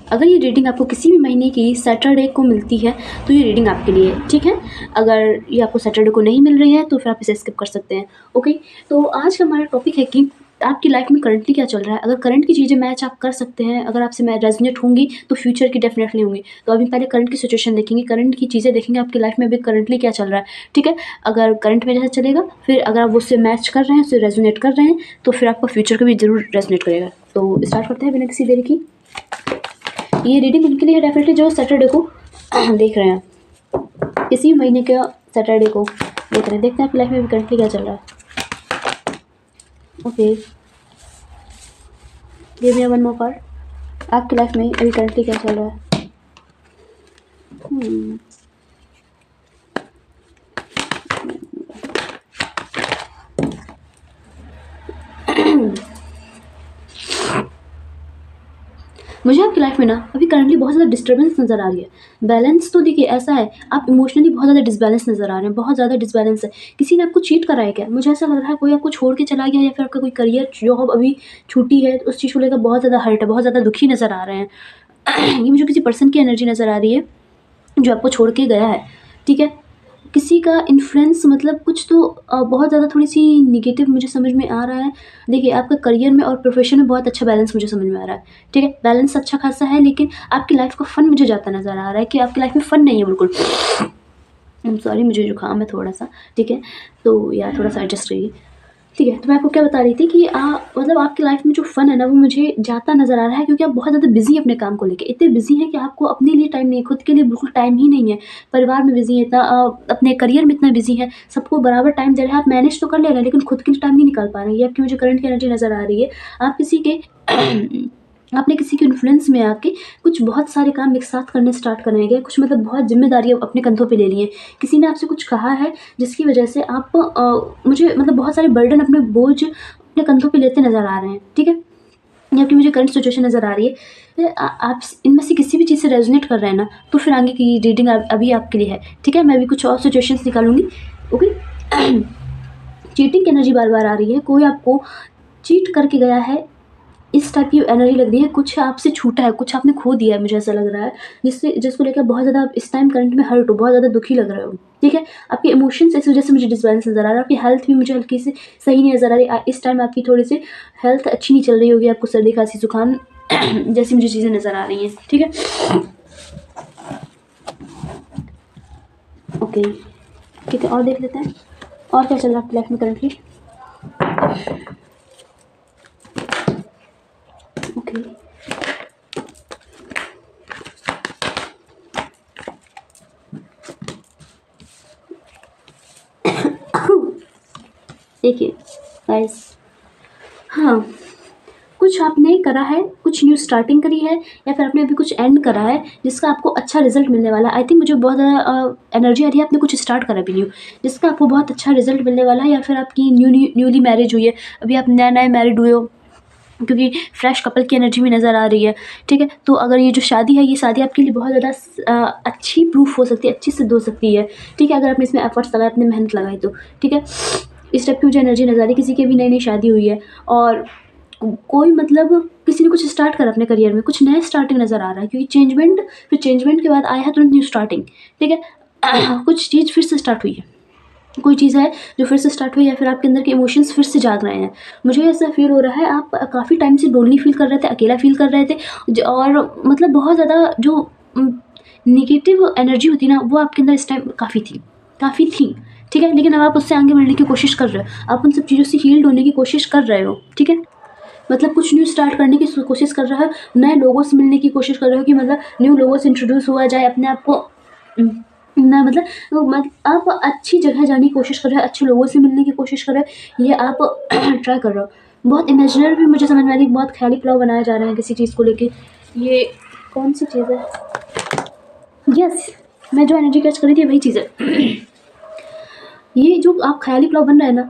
अगर ये रीडिंग आपको किसी भी महीने की सैटरडे को मिलती है तो ये रीडिंग आपके लिए है, ठीक है। अगर ये आपको सैटरडे को नहीं मिल रही है तो फिर आप इसे स्किप कर सकते हैं। ओके, तो आज का हमारा टॉपिक है कि आपकी लाइफ में करंटली क्या चल रहा है। अगर करंट की चीज़ें मैच आप कर सकते हैं, अगर आपसे मैं रेजोनेट होंगी तो फ्यूचर की डेफिनेटली होंगी। तो अभी पहले करंट की सिचुएशन देखेंगे, करंट की चीज़ें देखेंगे, आपकी लाइफ में अभी करंटली क्या चल रहा है, ठीक है। अगर करंट में जैसा चलेगा, फिर अगर आप उससे मैच कर रहे हैं, उससे रेजोनेट कर रहे हैं, तो फिर आपका फ्यूचर का भी जरूर रेजोनेट करेगा। तो स्टार्ट करते हैं बिना किसी देरी की। ये रीडिंग उनके लिए है डेफिनेटली जो सैटरडे को देख रहे हैं, किसी महीने के सैटरडे को देख रहे हैं। देखते हैं आपकी लाइफ में भी करंटली क्या चल रहा है। Okay, give me one more card. आपकी लाइफ में अभी करंटली क्या चल रहा है। मुझे आपकी लाइफ में ना अभी करंटली बहुत ज़्यादा डिस्टर्बेंस नज़र आ रही है। बैलेंस तो देखिए ऐसा है, आप इमोशनली बहुत ज़्यादा डिसबैलेंस नज़र आ रहे हैं, बहुत ज़्यादा डिसबैलेंस है। किसी ने आपको चीट करा है क्या? मुझे ऐसा लग रहा है कोई आपको छोड़ के चला गया, या फिर आपका कोई करियर जॉब अभी छूटी है, तो उस चीज़ को लेकर बहुत ज़्यादा हर्ट है, बहुत ज़्यादा दुखी नज़र आ रहे हैं। ये मुझे किसी पर्सन की एनर्जी नज़र आ रही है जो आपको छोड़ के गया है, ठीक है। किसी का इन्फ्लुएंस मतलब कुछ तो बहुत ज़्यादा थोड़ी सी निगेटिव मुझे समझ में आ रहा है। देखिए आपका करियर में और प्रोफेशन में बहुत अच्छा बैलेंस मुझे समझ में आ रहा है, ठीक है। बैलेंस अच्छा खासा है, लेकिन आपकी लाइफ का फन मुझे जाता नज़र आ रहा है कि आपकी लाइफ में फन नहीं है बिल्कुल। आई एम सॉरी, मुझे जुकाम है थोड़ा सा, ठीक है। तो यार थोड़ा सा एडजस्ट करिए, ठीक है। तो मैं आपको क्या बता रही थी कि मतलब आपकी लाइफ में जो फ़न है ना, वो मुझे जाता नज़र आ रहा है, क्योंकि आप बहुत ज़्यादा बिज़ी हैं अपने काम को लेके। इतने बिज़ी हैं कि आपको अपने लिए टाइम नहीं है, खुद के लिए बिल्कुल टाइम ही नहीं है। परिवार में बिज़ी हैं, इतना अपने करियर में इतना बिज़ी हैं, सबको बराबर टाइम दे रहे हैं। आप मैनेज तो कर ले रहे हैं, लेकिन खुद के लिए टाइम नहीं निकाल पा रहे हैं। ये आपकी मुझे करंट की एनर्जी नज़र आ रही है। आप किसी के आपने किसी के इन्फ्लुएंस में आके कुछ बहुत सारे काम एक साथ करने स्टार्ट करने गए, कुछ मतलब बहुत ज़िम्मेदारियाँ अपने कंधों पे ले ली हैं। किसी ने आपसे कुछ कहा है जिसकी वजह से आप मुझे मतलब बहुत सारे बर्डन, अपने बोझ अपने कंधों पे लेते नज़र आ रहे हैं, ठीक है। ये आपकी मुझे करंट सिचुएशन नज़र आ रही है। आप इनमें से किसी भी चीज़ से रेजोनेट कर रहे हैं ना, तो फिर आगे की रीडिंग अभी आपके लिए है, ठीक है। मैं अभी कुछ और सिचुएशंस निकालूंगी। ओके, चीटिंग की एनर्जी बार बार आ रही है, कोई आपको चीट करके गया है, इस टाइप की एनर्जी लग रही है। कुछ आपसे छूटा है, कुछ आपने खो दिया है, मुझे ऐसा लग रहा है, जिसको लेकर बहुत ज़्यादा आप इस टाइम करंट में हर्ट हो, बहुत ज़्यादा दुखी लग रहे हो, ठीक है। आपके इमोशंस इस वजह से मुझे डिसबैलेंस नज़र आ रहा है। आपकी हेल्थ भी मुझे हल्की सी सही नहीं नज़र आ रही। इस टाइम आपकी थोड़ी सी हेल्थ अच्छी नहीं चल रही होगी, आपको सर्दी खांसी जुकाम जैसी मुझे चीज़ें नज़र आ रही हैं, ठीक है। ओके, ठीक है, और देख लेते हैं और क्या चल रहा है आपकी लाइफ में करंटली। ओके, देखिए गाइस, हाँ, कुछ आपने करा है, कुछ न्यू स्टार्टिंग करी है, या फिर आपने अभी कुछ एंड करा है जिसका आपको अच्छा रिजल्ट मिलने वाला है। आई थिंक मुझे बहुत ज़्यादा एनर्जी आ रही है, आपने कुछ स्टार्ट करा अभी न्यू, जिसका आपको बहुत अच्छा रिजल्ट मिलने वाला है। या फिर आपकी न्यूली मैरिज हुई है, अभी आप नया नया मैरिड हुए हो, क्योंकि फ्रेश कपल की एनर्जी भी नज़र आ रही है, ठीक है। तो अगर ये जो शादी है, ये शादी आपके लिए बहुत ज़्यादा अच्छी प्रूफ हो सकती है, अच्छी सिद्ध हो सकती है, ठीक है, अगर आपने इसमें एफर्ट्स लगाए, अपने मेहनत लगाई तो, ठीक है। इस टाइप की मुझे एनर्जी नज़र आ रही है। किसी की भी नई नई शादी हुई है, और कोई मतलब किसी ने कुछ स्टार्ट करा अपने करियर में, कुछ नया स्टार्टिंग नज़र आ रहा है, क्योंकि चेंजमेंट, फिर चेंजमेंट के बाद आया है तुरंत न्यू स्टार्टिंग, ठीक है। कुछ चीज़ फिर से स्टार्ट हुई है, कोई चीज़ है जो फिर से स्टार्ट हुई, या फिर आपके अंदर के इमोशंस फिर से जाग रहे हैं। मुझे ऐसा फील हो रहा है आप काफ़ी टाइम से लोनली फील कर रहे थे, अकेला फील कर रहे थे, और मतलब बहुत ज़्यादा जो निगेटिव एनर्जी होती ना, वो आपके अंदर इस टाइम काफ़ी थी, ठीक है। लेकिन अब आप उससे आगे बढ़ने की कोशिश कर रहे हो, आप उन सब चीज़ों से हील्ड होने की कोशिश कर रहे हो, ठीक है। मतलब कुछ न्यू स्टार्ट करने की कोशिश कर रहा है, नए लोगों से मिलने की कोशिश कर रहे हो, कि मतलब न्यू लोगों से इंट्रोड्यूस हुआ जाए, अपने आप को ना मतलब आप अच्छी जगह जाने की कोशिश कर रहे हो, अच्छे लोगों से मिलने की कोशिश कर रहे हो, ये आप ट्राई कर रहे हो। बहुत इमेजिनरी भी मुझे समझ में आ रही है, बहुत ख्याली पुलाव बनाया जा रहा है किसी चीज़ को लेके। ये कौन सी चीज़ है? यस, मैं जो एनर्जी कैच कर रही थी वही चीज़ है। ये जो आप ख्याली पुलाव बन रहा है ना,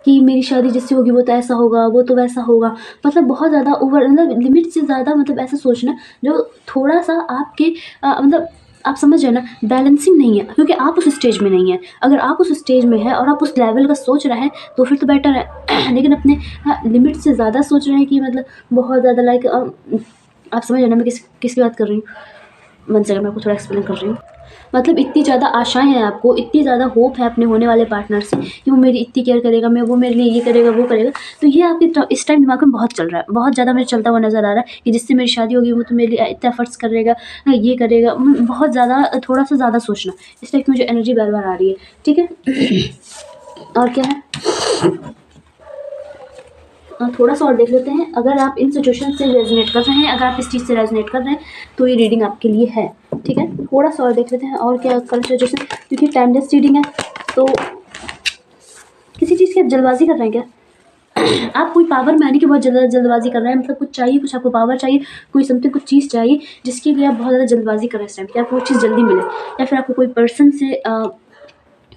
कि मेरी शादी जिससे होगी वो तो ऐसा होगा, वो तो वैसा होगा, मतलब बहुत ज़्यादा ओवर, मतलब लिमिट से ज़्यादा, मतलब ऐसा सोचना जो थोड़ा सा आपके मतलब आप समझ रहे हैं ना, बैलेंसिंग नहीं है, क्योंकि आप उस स्टेज में नहीं है। अगर आप उस स्टेज में है और आप उस लेवल का सोच रहे हैं तो फिर तो बेटर है। लेकिन अपने लिमिट से ज़्यादा सोच रहे हैं, कि मतलब बहुत ज़्यादा लाइक आप समझ रहे ना मैं किसकी बात कर रही हूँ। 1 सेकंड मैं आपको थोड़ा एक्सप्लेन कर रही हूँ। मतलब इतनी ज़्यादा आशाएं हैं आपको, इतनी ज़्यादा होप है अपने होने वाले पार्टनर से कि वो मेरी इतनी केयर करेगा, वो मेरे लिए ये करेगा वो करेगा। तो ये आपके इस टाइम दिमाग में बहुत चल रहा है, बहुत ज़्यादा मुझे चलता हुआ नज़र आ रहा है कि जिससे मेरी शादी होगी वो तो मेरे लिए इतना एफर्ट्स करेगा, ये करेगा। बहुत ज़्यादा, थोड़ा सा ज़्यादा सोचना, इस टाइप की मुझे एनर्जी बार बार आ रही है। ठीक है। और क्या है, थोड़ा सा और देख लेते हैं। अगर आप इन सिचुएशन से रेजोनेट कर रहे हैं, अगर आप इस चीज़ से रेजोनेट कर रहे हैं तो ये रीडिंग आपके लिए है। ठीक है, थोड़ा सा और देख लेते हैं और क्या कर सिचुएशन, क्योंकि टाइमलेस रीडिंग है। तो किसी चीज़ की आप जल्दबाजी कर रहे हैं क्या? आप कोई पावर में आने की बहुत ज़्यादा जल्दबाजी कर रहे हैं, मतलब कुछ चाहिए, कुछ आपको पावर चाहिए, कोई समथिंग, कुछ चीज़ चाहिए जिसके लिए आप बहुत ज़्यादा जल्दबाजी कर रहे हैं इस टाइम कि आपको वो चीज़ जल्दी मिले, या फिर आपको कोई पर्सन से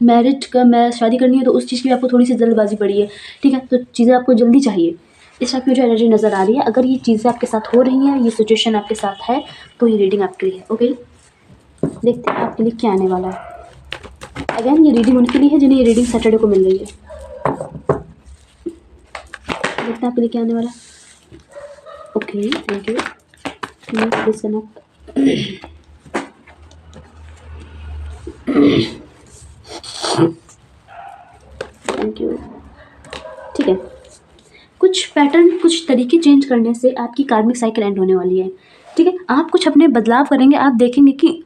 मैं शादी करनी है तो उस चीज़ की आपको थोड़ी सी जल्दबाजी पड़ी है। ठीक है, तो चीज़ें आपको जल्दी चाहिए, इस टाइप की जो एनर्जी नज़र आ रही है। अगर ये चीज़ें आपके साथ हो रही हैं, ये सिचुएशन आपके साथ है, तो ये रीडिंग आपके लिए है। ओके, देखते हैं आपके लिए क्या आने वाला है। अगेन ये रीडिंग उनके लिए है जिन्हें ये रीडिंग सैटरडे को मिल रही है। देखते हैं आपके लिए क्या आने वाला है। Okay, thank you. Disconnect. Thank you. ठीक है, कुछ पैटर्न, कुछ तरीके चेंज करने से आपकी कार्मिक साइकिल एंड होने वाली है। ठीक है, आप कुछ अपने बदलाव करेंगे, आप देखेंगे कि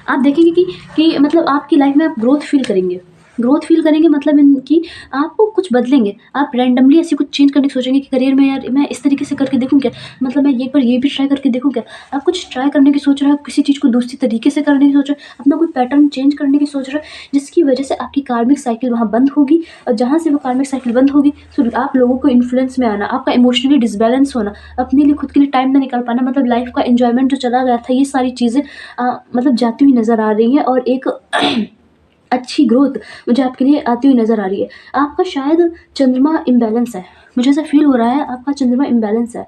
आप देखेंगे कि मतलब आपकी लाइफ में आप ग्रोथ फील करेंगे, मतलब इनकी आपको कुछ बदलेंगे। आप रैंडमली ऐसी कुछ चेंज करने की सोचेंगे कि करियर में यार मैं इस तरीके से करके देखूँ क्या, मतलब मैं ये पर ये भी ट्राई करके देखूँ क्या। आप कुछ ट्राई करने की सोच रहे हो, किसी चीज़ को दूसरी तरीके से करने की सोच रहे हो, अपना कोई पैटर्न चेंज करने की सोच रहे हो, जिसकी वजह से आपकी कार्मिक साइकिल वहाँ बंद होगी। और जहाँ से वो कार्मिक साइकिल बंद होगी तो आप लोगों को इन्फ्लुएंस में आना, आपका इमोशनली डिसबैलेंस होना, अपने लिए खुद के लिए टाइम ना निकाल पाना, मतलब लाइफ का एंजॉयमेंट जो चला गया था, ये सारी चीज़ें मतलब जाती हुई नज़र आ रही हैं। और एक अच्छी ग्रोथ मुझे आपके लिए आती हुई नज़र आ रही है। आपका शायद चंद्रमा इम्बैलेंस है, मुझे ऐसा फील हो रहा है आपका चंद्रमा इम्बैलेंस है।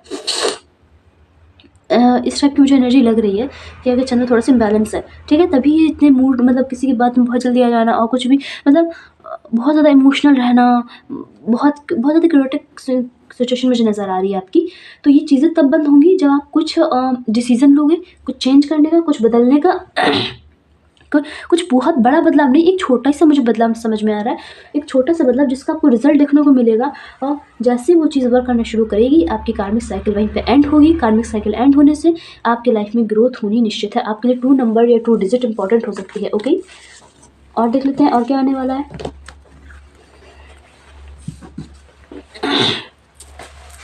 इस टाइप की मुझे एनर्जी लग रही है कि अगर चंद्रमा थोड़ा सा इम्बैलेंस है, ठीक है, तभी ये इतने मूड, मतलब किसी की बात में बहुत जल्दी आ जाना और कुछ भी, मतलब बहुत ज़्यादा इमोशनल रहना, बहुत बहुत ज़्यादा क्रिटिक सिचुएशन मुझे नज़र आ रही है आपकी। तो ये चीज़ें तब बंद होंगी जब आप कुछ डिसीज़न लोगे, कुछ चेंज करने का, कुछ बदलने का। कुछ बहुत बड़ा बदलाव नहीं, एक छोटा सा मुझे बदलाव समझ में आ रहा है, एक छोटा सा बदलाव जिसका आपको रिजल्ट देखने को मिलेगा। और जैसे वो चीज़ वर्क करना शुरू करेगी, आपकी कार्मिक साइकिल वहीं पे एंड होगी। कार्मिक साइकिल एंड होने से आपकी लाइफ में ग्रोथ होनी निश्चित है। आपके लिए 2 नंबर या 2 डिजिट इंपॉर्टेंट हो सकती है। ओके, और देख लेते हैं और क्या आने वाला है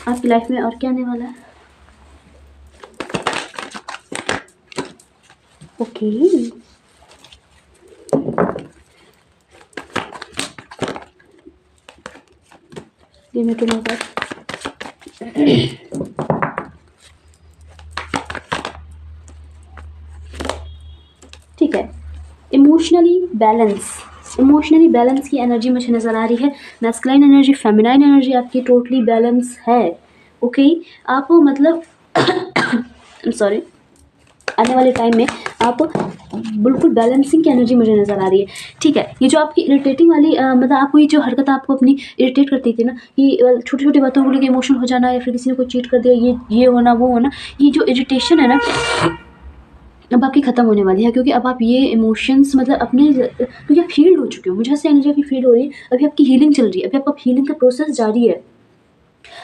आपकी लाइफ में, और क्या आने वाला है। Okay, give me 2 more cards। ठीक है, इमोशनली बैलेंस की एनर्जी मुझे नज़र आ रही है। मैस्कुलाइन एनर्जी, फेमिनाइन एनर्जी आपकी टोटली बैलेंस है। ओके, आप मतलब सॉरी, आने वाले टाइम में आप बिल्कुल बैलेंसिंग की एनर्जी मुझे नज़र आ रही है। ठीक है, ये जो आपकी इरिटेटिंग वाली मतलब आपको ये जो हरकत आपको अपनी इरिटेट करती थी ना, कि छोटी छोटी बातों को लेकर इमोशनल हो जाना, या फिर किसी ने कोई चीट कर दिया, ये होना वो होना, ये जो इरिटेशन है ना, अब आपकी ख़त्म होने वाली है। क्योंकि अब आप ये इमोशंस मतलब अपने, क्योंकि आप हील्ड हो चुके हो, मुझे ऐसी एनर्जी आपकी फील हो रही है। अभी आपकी हीलिंग चल रही है, अभी आपका हीलिंग का प्रोसेस जारी है।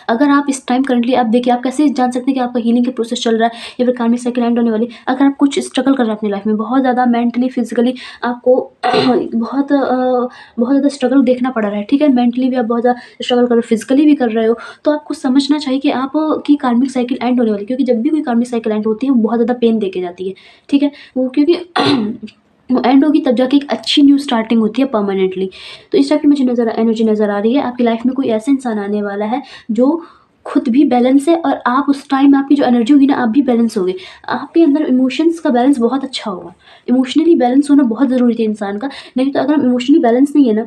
अगर आप इस टाइम करंटली आप देखिए, आप कैसे जान सकते हैं कि आपका हीलिंग का प्रोसेस चल रहा है या फिर कार्मिक साइकिल एंड होने वाली। अगर आप कुछ स्ट्रगल कर रहे हैं अपनी लाइफ में, बहुत ज़्यादा मेंटली फिजिकली आपको बहुत ज़्यादा स्ट्रगल देखना पड़ रहा है। ठीक है, मेंटली भी आप बहुत ज़्यादा स्ट्रगल कर रहे हो, फिजिकली भी कर रहे हो, तो आपको समझना चाहिए कि आप की कार्मिक साइकिल एंड होने वाली। क्योंकि जब भी कोई कार्मिक साइकिल एंड होती है वो बहुत ज़्यादा पेन दे के जाती है। ठीक है, वो क्योंकि वो एंड होगी तब जाके एक अच्छी न्यू स्टार्टिंग होती है परमानेंटली। तो इस टाइप की मुझे एनर्जी नज़र आ रही है। आपकी लाइफ में कोई ऐसा इंसान आने वाला है जो खुद भी बैलेंस है, और आप उस टाइम आपकी जो एनर्जी होगी ना, आप भी बैलेंस होगे। आपके अंदर इमोशंस का बैलेंस बहुत अच्छा होगा। इमोशनली बैलेंस होना बहुत ज़रूरी है इंसान का। नहीं तो अगर हम इमोशनली बैलेंस नहीं है ना,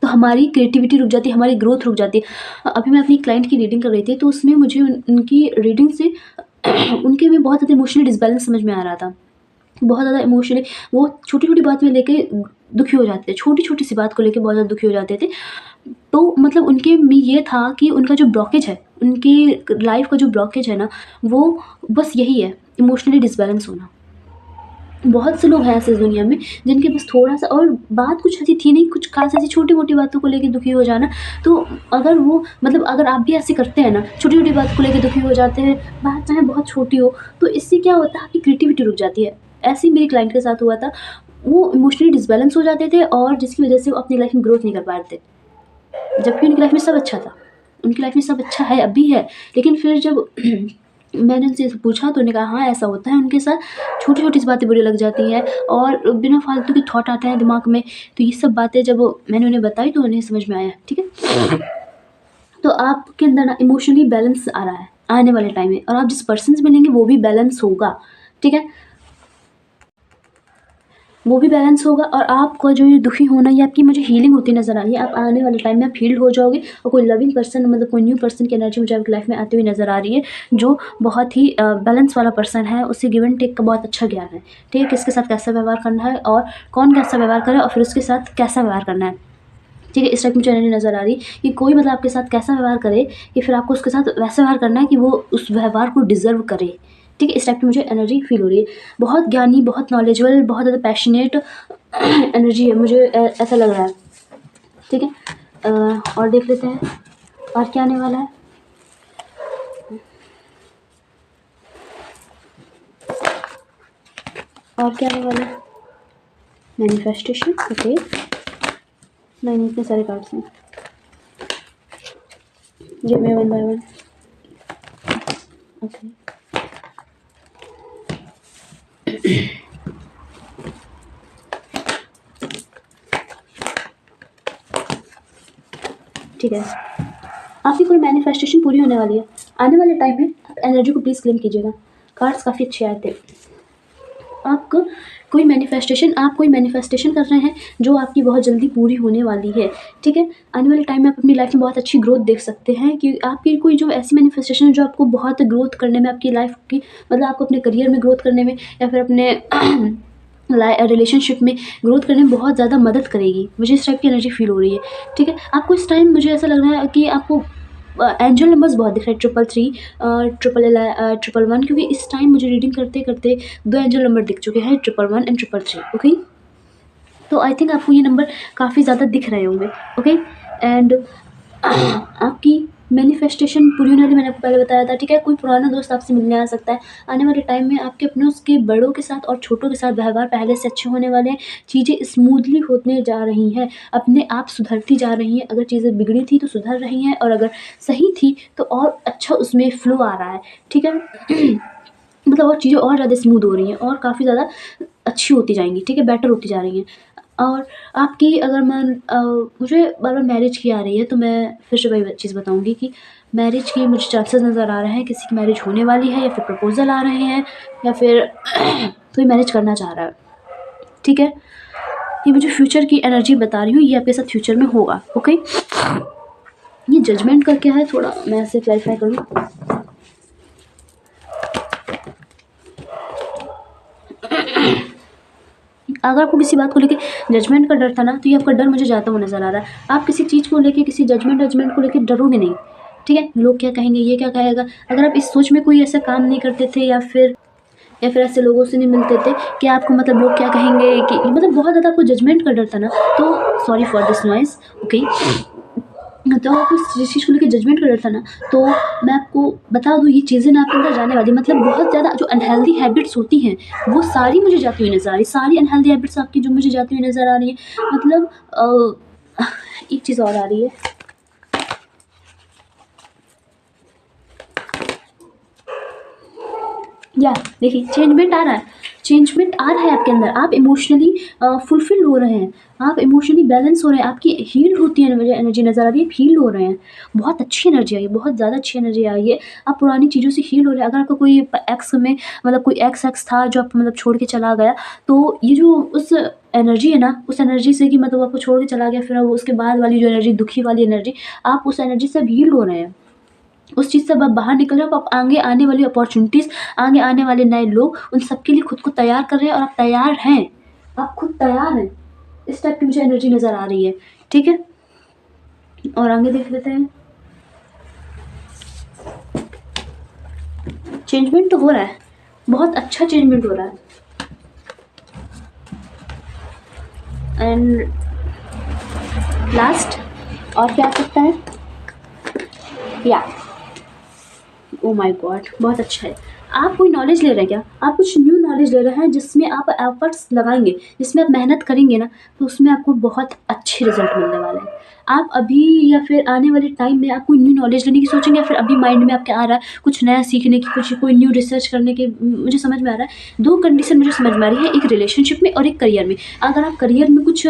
तो हमारी क्रिएटिविटी रुक जाती है, हमारी ग्रोथ रुक जाती है। अभी मैं अपनी क्लाइंट की रीडिंग कर रही थी, तो उसमें मुझे उनकी रीडिंग से उनके में बहुत ज़्यादा इमोशनली डिसबैलेंस समझ में आ रहा था। बहुत ज़्यादा इमोशनली वो छोटी-छोटी बात में लेके दुखी हो जाते थे, छोटी-छोटी सी बात को लेके बहुत ज़्यादा दुखी हो जाते थे। तो मतलब उनके में ये था कि उनका जो ब्लॉकेज है, उनकी लाइफ का जो ब्लॉकेज है ना, वो बस यही है, इमोशनली डिसबैलेंस होना। बहुत से लोग हैं ऐसे इस दुनिया में जिनके बस थोड़ा-सा, और बात कुछ ऐसी थी नहीं, कुछ ख़ास, ऐसी छोटी-मोटी बातों को लेके दुखी हो जाना। तो अगर वो मतलब अगर आप भी ऐसे करते हैं ना, छोटी-छोटी बात को लेके दुखी हो जाते हैं, बात चाहे बहुत छोटी हो, तो इससे क्या होता है, आपकी क्रिएटिविटी रुक जाती है। ऐसे ही मेरी क्लाइंट के साथ हुआ था। वो इमोशनली डिसबैलेंस हो जाते थे और जिसकी वज़ह से वो अपनी लाइफ़ में ग्रोथ नहीं कर पा रहे थे। जबकि उनकी लाइफ़ में सब अच्छा था। उनकी लाइफ़ में सब अच्छा है, अब भी है। लेकिन फिर जब मैंने उनसे पूछा तो उन्होंने कहा हाँ, ऐसा होता है उनके साथ, छोटी-छोटी सी बातें बुरी लग जाती हैं और बिना फालतू के थॉट आते हैं दिमाग में। तो ये सब बातें जब मैंने उन्हें बताई तो उन्हें समझ में आया, ठीक है? तो आपके अंदर ना इमोशनली बैलेंस आ रहा है आने वाले टाइम में, और आप जिस पर्सन से मिलेंगे वो भी बैलेंस होगा, ठीक है? वो भी बैलेंस होगा और आपका जो ये दुखी होना, ये आपकी मुझे हीलिंग होती नज़र आ रही है। आप आने वाले टाइम में आप हील्ड हो जाओगे और कोई लविंग पर्सन, मतलब कोई न्यू पर्सन की एनर्जी मुझे आपकी लाइफ में आती हुई नज़र आ रही है, जो बहुत ही बैलेंस वाला पर्सन है। उसे गिव एंड टेक का बहुत अच्छा ज्ञान है, ठीक है? किसके साथ कैसा व्यवहार करना है और कौन कैसा व्यवहार करे और फिर उसके साथ कैसा व्यवहार करना है, ठीक है? इस टाइप मुझे एनर्जी नज़र आ रही है कि कोई मतलब आपके साथ कैसा व्यवहार करे कि फिर आपको उसके साथ वैसा व्यवहार करना है कि वो उस व्यवहार को डिज़र्व करे, ठीक है? इस टाइप की मुझे एनर्जी फ़ील हो रही है। बहुत ज्ञानी, बहुत नॉलेजेबल, बहुत ज़्यादा पैशनेट एनर्जी है, मुझे ऐसा लग रहा है, ठीक है? और देख लेते हैं और क्या आने वाला है। और क्या आने वाला है? Manifestation, okay. नहीं, इतने सारे कार्ड्स हैं। Give me one by one. Okay. ठीक है, आपकी कोई मैनिफेस्टेशन पूरी होने वाली है आने वाले टाइम में। आप एनर्जी को प्लीज़ क्लेम कीजिएगा। कार्ड्स काफ़ी अच्छे आए थे। आपको आप कोई मैनिफेस्टेशन कर रहे हैं जो आपकी बहुत जल्दी पूरी होने वाली है, ठीक है? आने वाले टाइम में आप अपनी लाइफ में बहुत अच्छी ग्रोथ देख सकते हैं कि आपकी कोई जो ऐसी मैनिफेस्टेशन है जो आपको बहुत ग्रोथ करने में, आपकी लाइफ की, मतलब आपको अपने करियर में ग्रोथ करने में या फिर अपने रिलेशनशिप में ग्रोथ करने में बहुत ज़्यादा मदद करेगी। मुझे इस टाइप की एनर्जी फ़ील हो रही है, ठीक है? आपको इस टाइम मुझे ऐसा लग रहा है कि आपको एंजल नंबर्स बहुत दिख रहे हैं, 333, 111, क्योंकि इस टाइम मुझे रीडिंग करते-करते 2 एंजल नंबर दिख चुके हैं, 111 एंड 333, ओके? तो आई थिंक आपको ये नंबर काफ़ी ज़्यादा दिख रहे होंगे, ओके? एंड आपकी मैनिफेस्टेशन पूरी होने वाली, मैंने आपको पहले बताया था, ठीक है? कोई पुराना दोस्त आपसे मिलने आ सकता है। आने वाले टाइम में आपके अपने उसके बड़ों के साथ और छोटों के साथ व्यवहार पहले से अच्छे होने वाले हैं। चीज़ें स्मूथली होने जा रही हैं, अपने आप सुधरती जा रही हैं। अगर चीज़ें बिगड़ी थी तो सुधर रही हैं और अगर सही थी तो और अच्छा उसमें फ्लो आ रहा है, ठीक है? मतलब और चीज़ें और ज़्यादा स्मूथ हो रही हैं और काफ़ी ज़्यादा अच्छी होती जाएँगी, ठीक है? बेटर होती जा रही हैं। और आपकी अगर मुझे बार-बार मैरिज की आ रही है, तो मैं फिर से वही चीज़ बताऊँगी कि मैरिज की मुझे चांसेस नज़र आ रहे हैं, किसी की मैरिज होने वाली है या फिर प्रपोज़ल आ रहे हैं या फिर कोई मैरिज करना चाह रहा है, ठीक है? ये मुझे फ्यूचर की एनर्जी बता रही हूँ, ये आपके साथ फ्यूचर में होगा, ओके? ये जजमेंट का क्या है, थोड़ा मैं ऐसे क्लैरिफ़ाई करूँ। अगर आपको किसी बात को लेके जजमेंट का डर था ना, तो ये आपका डर मुझे जाता हुआ नज़र आ रहा है। आप किसी चीज़ को लेके, किसी जजमेंट को लेके डरोगे नहीं, ठीक है? लोग क्या कहेंगे, ये क्या कहेगा? अगर आप इस सोच में कोई ऐसा काम नहीं करते थे या फिर ऐसे लोगों से नहीं मिलते थे कि आपको मतलब लोग क्या कहेंगे, कि मतलब बहुत ज़्यादा आपको जजमेंट का डर था ना, तो sorry for this noise, okay? तो आपको जिस चीज़ को लेके जजमेंट का डर था ना, तो मैं आपको बता दूँ, ये चीज़ें ना आपके अंदर जाने वाली, मतलब बहुत ज़्यादा जो अनहेल्दी हैबिट्स होती हैं, वो सारी मुझे जाती हुई नज़र आ रही है। सारी अनहेल्दी हैबिट्स आपकी जो मुझे जाती हुई नज़र आ रही हैं, मतलब एक चीज़ और आ रही है। या देखिए, चेंजमेंट आ रहा है आपके अंदर। आप इमोशनली फुलफिल हो रहे हैं, आप इमोशनली बैलेंस हो रहे हैं, आपकी हील होती है, मुझे एनर्जी नज़र आ रही है, हील हो रहे हैं। बहुत अच्छी एनर्जी आई है, बहुत ज़्यादा अच्छी एनर्जी आई है। आप पुरानी चीज़ों से हील हो रहे हैं। अगर आपका कोई एक्स में, मतलब कोई एक्स था जो आपको मतलब छोड़ के चला गया, तो ये जो उस एनर्जी है ना, उस एनर्जी से, कि मतलब आपको छोड़ के चला गया, फिर अब उसके बाद वाली जो एनर्जी, दुखी वाली एनर्जी, आप उस एनर्जी से अब हील हो रहे हैं। उस चीज़ से अब आप बाहर निकल रहे हो, अब आप आगे आने वाली अपॉर्च्युनिटीज़, आगे आने वाले नए लोग, उन सबके लिए खुद को तैयार कर रहे हैं और आप तैयार हैं। आप खुद तैयार हैं। इस टाइप की मुझे एनर्जी नज़र आ रही है, ठीक है? और आगे देख लेते हैं। चेंजमेंट तो हो रहा है, बहुत अच्छा चेंजमेंट हो रहा है। एंड लास्ट और क्या आ सकता है? या ओ माय गॉड, बहुत अच्छा है। आप कोई नॉलेज ले रहे हैं क्या? आप कुछ न्यू नॉलेज ले रहे हैं जिसमें आप एफर्ट्स लगाएंगे, जिसमें आप मेहनत करेंगे ना, तो उसमें आपको बहुत अच्छे रिजल्ट मिलने वाले हैं। आप अभी या फिर आने वाले टाइम में आप कोई न्यू नॉलेज लेने की सोचेंगे, या फिर अभी माइंड में आपके आ रहा है कुछ नया सीखने की, कुछ कोई न्यू रिसर्च करने की? मुझे समझ में आ रहा है दो कंडीशन मुझे समझ में आ रही है, एक रिलेशनशिप में और एक करियर में। अगर आप करियर में कुछ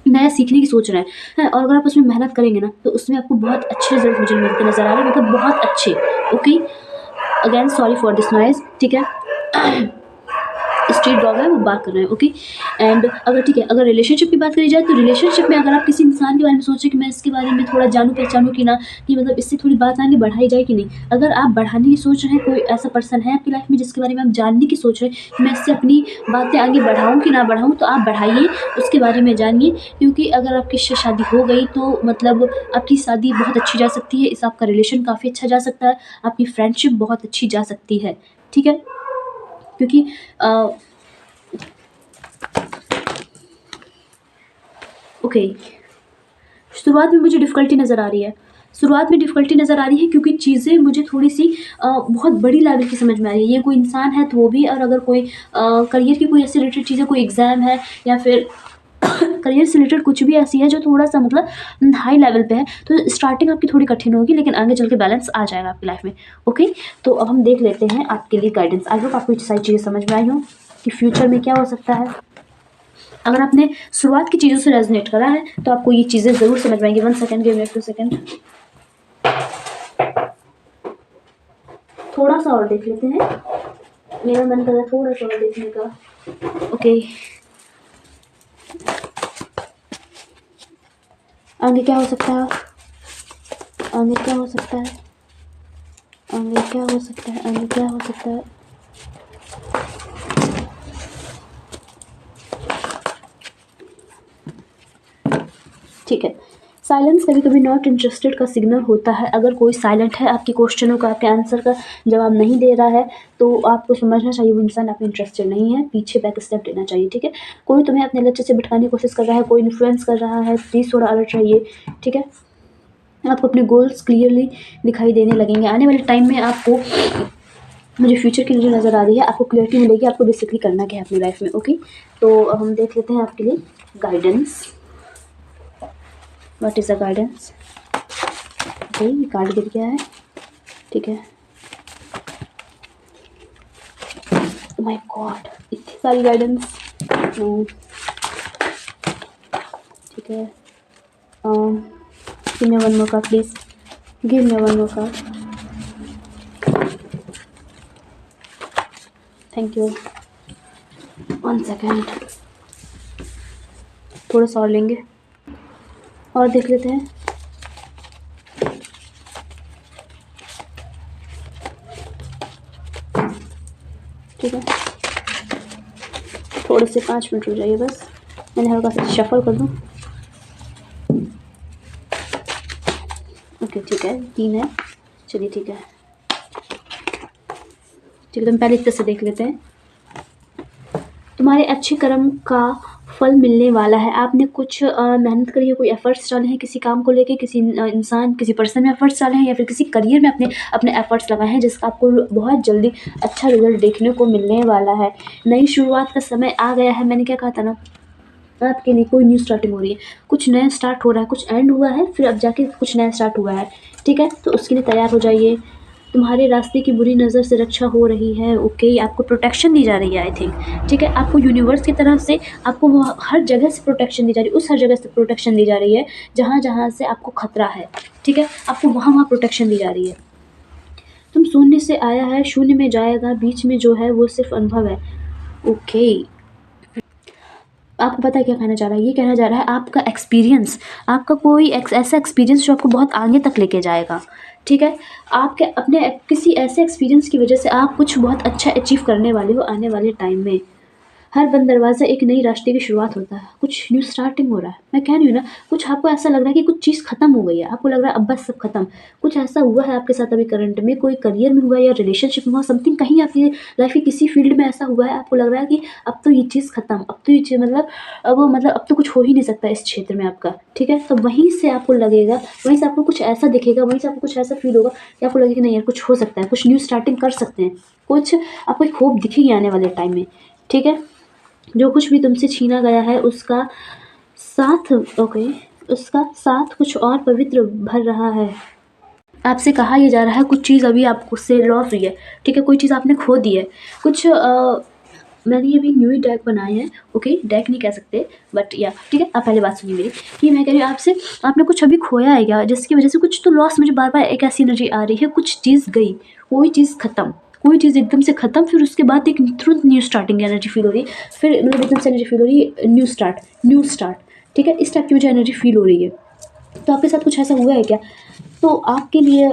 नया सीखने की सोच रहे हैं और अगर आप उसमें मेहनत करेंगे ना, तो उसमें आपको बहुत अच्छे रिजल्ट मुझे मिलते नजर आ रहे हैं, मतलब बहुत अच्छे। Okay, again sorry for this noise, ठीक है। स्ट्रीट डॉग है, वो बात कर रहे हैं। ओके, एंड अगर ठीक है, अगर रिलेशनशिप की बात करी जाए, तो रिलेशनशिप में अगर आप किसी इंसान के बारे में सोचें कि मैं इसके बारे में थोड़ा जानूँ पहचानूँ कि ना, कि मतलब इससे थोड़ी बात आगे बढ़ाई जाए कि नहीं। अगर आप बढ़ाने की सोच रहे हैं, कोई ऐसा पर्सन है आपकी लाइफ में जिसके बारे में आप जानने की सोच रहे हैं कि मैं इससे अपनी बातें आगे बढ़ाऊँ कि ना बढ़ाऊँ, तो आप बढ़ाइए, उसके बारे में जानिए। क्योंकि अगर आपकी शादी हो गई तो मतलब आपकी शादी बहुत अच्छी जा सकती है, इससे आपका रिलेशन काफ़ी अच्छा जा सकता है, आपकी फ्रेंडशिप बहुत अच्छी जा सकती है, ठीक है। क्योंकि ओके, शुरुआत में मुझे डिफ़िकल्टी नज़र आ रही है, शुरुआत में डिफ़िकल्टी नज़र आ रही है, क्योंकि चीज़ें मुझे थोड़ी-सी बहुत बड़ी लेवल की समझ में आ रही है। ये कोई इंसान है तो वो भी, और अगर कोई करियर की कोई ऐसी रिलेटेड चीज़ें, कोई एग्ज़ाम है या फिर करियर से रिलेटेड कुछ भी ऐसी है जो थोड़ा-सा मतलब हाई लेवल पे है, तो स्टार्टिंग आपकी थोड़ी कठिन होगी, लेकिन आगे चल के बैलेंस आ जाएगा आपकी लाइफ़ में। ओके, तो अब हम देख लेते हैं आपके लिए गाइडेंस। आई होप आपको ये सारी चीज़ें समझ में आई हों कि फ्यूचर में क्या हो सकता है। अगर आपने शुरुआत की चीज़ों से रेजोनेट करा है तो आपको ये चीज़ें ज़रूर समझ में आएंगी। 1 सेकंड, गिव मी 2 सेकंड। थोड़ा सा और देख लेते हैं, मेरा मन कर रहा है थोड़ा सा और देखने का। ओके, आगे क्या हो सकता है? आगे क्या हो सकता है? आगे क्या हो सकता है? आगे क्या हो सकता है? ठीक है, साइलेंस कभी कभी नॉट इंटरेस्टेड का सिग्नल होता है। अगर कोई साइलेंट है, आपके क्वेश्चनों का, आपके आंसर का जवाब नहीं दे रहा है, तो आपको समझना चाहिए वो इंसान आप में इंटरेस्टेड नहीं है, पीछे बैक स्टेप लेना चाहिए, ठीक है। कोई तुम्हें अपने लक्ष्य से भटकाने की कोशिश कर रहा है, कोई इन्फ्लुएंस कर रहा है, प्लीज़ थोड़ा अलर्ट रहिए, ठीक है। आपको अपने गोल्स क्लियरली दिखाई देने लगेंगे आने वाले टाइम में। आपको, मुझे फ्यूचर की जो नज़र आ रही है, आपको क्लियरिटी मिलेगी, आपको बेसिकली करना क्या है अपनी लाइफ में। ओके, तो अब हम देख लेते हैं आपके लिए guidance. What is the guidance? Okay, ये कार्ड गिर गया है, ठीक है। ओह माय गॉड, इतनी सारी गाइडेंस, ठीक है। Give me one more card please, give me one more card, thank you. 1 second, थोड़ा सा और लेंगे और देख लेते हैं। ठीक है, थोड़े से 5 मिनट रुक जाइए बस, मैंने हल्का सा शफल कर दूँ। ओके, ठीक है, 3 है, चलिए ठीक है, ठीक है। तो हम पहले इस तरह से देख लेते हैं। तुम्हारे अच्छे कर्म का फल मिलने वाला है। आपने कुछ मेहनत करी है, कोई एफर्ट्स डाले हैं किसी काम को लेके, किसी इंसान, किसी पर्सन में एफर्ट्स डाले हैं, या फिर किसी करियर में अपने अपने एफर्ट्स लगाए हैं, जिसका आपको बहुत जल्दी अच्छा रिजल्ट देखने को मिलने वाला है। नई शुरुआत का समय आ गया है। मैंने क्या कहा था ना, आपके लिए कोई न्यू स्टार्टिंग हो रही है, कुछ नया स्टार्ट हो रहा है, कुछ एंड हुआ है, फिर अब जाके कुछ नया स्टार्ट हुआ है, ठीक है। तो उसके लिए तैयार हो जाइए। तुम्हारे रास्ते की बुरी नज़र से रक्षा हो रही है। ओके, आपको प्रोटेक्शन दी जा रही है, आई थिंक, ठीक है। आपको यूनिवर्स की तरफ से आपको वो हर जगह से प्रोटेक्शन दी जा रही है, उस हर जगह से प्रोटेक्शन दी जा रही है जहाँ जहाँ से आपको खतरा है, ठीक है। आपको वहाँ वहाँ प्रोटेक्शन दी जा रही है। तुम शून्य से आया है, शून्य में जाएगा, बीच में जो है वो सिर्फ अनुभव है। ओके, आपको पता है क्या कहना चाह रहा है? ये कहना चाह रहा है आपका एक्सपीरियंस, आपका कोई ऐसा एक्सपीरियंस जो आपको बहुत आगे तक लेके जाएगा, ठीक है। आपके अपने किसी ऐसे एक्सपीरियंस की वजह से आप कुछ बहुत अच्छा अचीव करने वाले हो आने वाले टाइम में। हर बंद दरवाज़ा एक नई रास्ते की शुरुआत होता है, कुछ न्यू स्टार्टिंग हो रहा है। मैं कह रही हूँ ना, कुछ आपको ऐसा लग रहा है कि कुछ चीज़ खत्म हो गई है, आपको लग रहा है अब बस सब खत्म। कुछ ऐसा हुआ है आपके साथ अभी करंट में, कोई करियर में हुआ है या रिलेशनशिप में हुआ, समथिंग कहीं आपकी लाइफ के किसी फील्ड में ऐसा हुआ है, आपको लग रहा है कि अब तो ये चीज़ खत्म, अब तो ये चीज़ मतलब अब तो कुछ हो ही नहीं सकता इस क्षेत्र में आपका, ठीक है? तो वहीं से आपको लगेगा, वहीं से आपको कुछ ऐसा दिखेगा, वहीं से आपको कुछ ऐसा फील होगा कि आपको लगेगा नहीं यार कुछ हो सकता है, कुछ न्यू स्टार्टिंग कर सकते हैं, कुछ आपको एक होप दिखेगी आने वाले टाइम में, ठीक है? जो कुछ भी तुमसे छीना गया है साथ ओके उसका साथ कुछ और पवित्र भर रहा है। आपसे कहा ये जा रहा है कुछ चीज़ अभी आपको से लॉस हुई है, ठीक है? कोई चीज़ आपने खो दी है। कुछ मैंने ये भी न्यू ही डेक बनाए हैं, ओके? डेक नहीं कह सकते बट या ठीक है, आप पहले बात सुनिए मेरी कि मैं कह रही हूँ आपसे, आपने कुछ अभी खोया है क्या? जिसकी वज़ह से कुछ तो लॉस, मुझे बार-बार एक ऐसी एनर्जी आ रही है, कुछ चीज़ गई, कोई चीज़ खत्म, कोई चीज़ एकदम से खत्म, फिर उसके बाद एक तुरंत न्यू स्टार्टिंग एनर्जी फ़ील हो रही है। फिर मतलब एकदम से एनर्जी फ़ील हो रही है, न्यू स्टार्ट, ठीक है? इस टाइप की मुझे एनर्जी फ़ील हो रही है। तो आपके साथ कुछ ऐसा हुआ है क्या? तो आपके लिए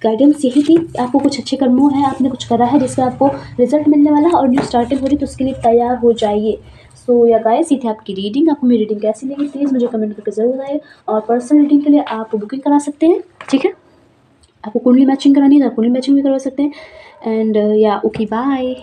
गाइडेंस यही थी, आपको कुछ अच्छे कर्मों है, आपने कुछ करा है जिसका आपको रिजल्ट मिलने वाला है और न्यू स्टार्टिंग हो रही है, तो उसके लिए तैयार हो जाइए। सो या गाइस, ये थी आपकी रीडिंग। आपको मेरी रीडिंग कैसी लगी प्लीज़ मुझे कमेंट करके ज़रूर बताइए, और पर्सनल रीडिंग के लिए आप बुकिंग करा सकते हैं, ठीक है? आपको कुंडली मैचिंग करानी है तो आप कुंडली मैचिंग भी करवा सकते हैं। एंड या ओके बाय।